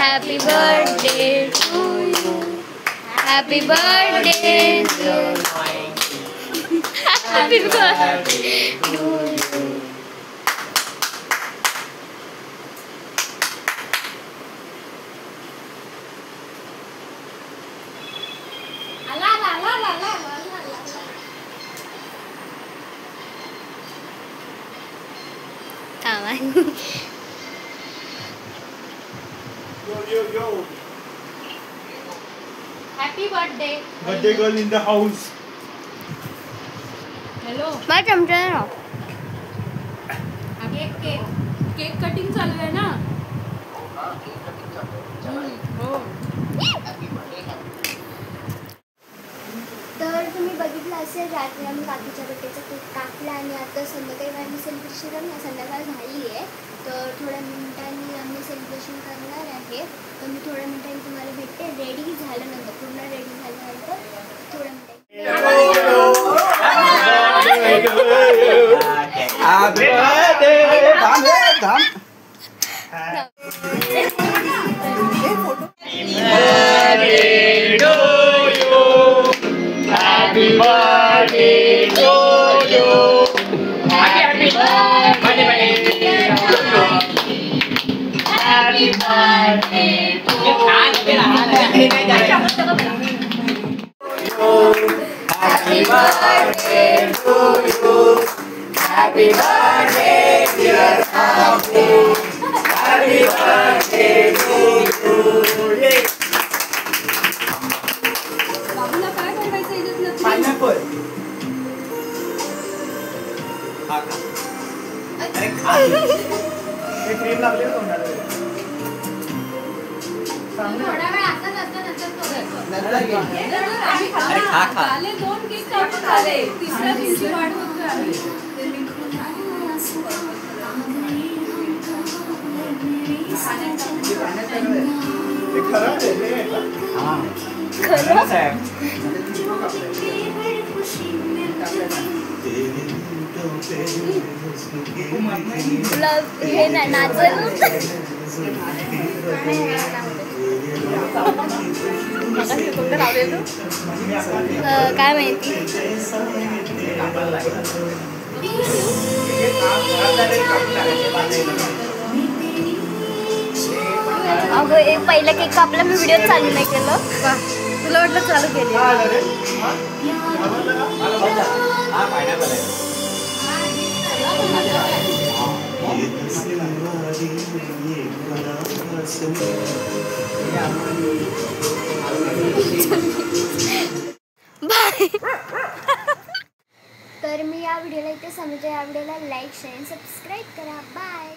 Happy birthday to you. Happy birthday to you. Happy birthday to you. Yo. Happy birthday. Birthday girl in the house. Hello. मैं चमचा है ना. Cake cutting चालू आहे ना. तर तुम्ही बघितलं असेल रात्री आम्ही काकीच्या बड्डेचा केक कापला आणि आता संध्याकाळी आम्ही सेलिब्रेशन संध्याकाळ झाली आहे. तर थोड्या मिनिटांनी आम्ही सेलिब्रेशन करणार आहे. तर मी थोड्या मिनिटांनी तुम्हाला भेटते रेडी झाल्यानंतर पूर्ण रेडी झाल्यानंतर थोड्या मिनिटांनी. Happy birthday. Dham. Happy birthday to you. Happy birthday to you. Happy birthday to you. Happy birthday to you. Happy birthday, dear Abu. Happy birthday to you. बाबूला काय बनवायचं याच्यातलं? Pineapple. खा. अरे खा. हे क्रीम लागले ना तोंडाला. थोडा वेळ असंच असतं नंतर नंतर घे. आम्ही अरे खा. खाल्ले 2 केक कापून खाल्ले. तिसऱ्या दिवशी वाट बघतोय आम्ही. ते खरं आहे. हां. खरंच आहे. हे ना नाचल काय माहिती. अगं एक पहिला केक कापला मी व्हिडिओ चालू नाही केलं. तुला वाटलं चालू केलं. तर मी या व्हिडिओला इथे समजा. या व्हिडिओला लाईक शेअर सबस्क्राईब करा. बाय.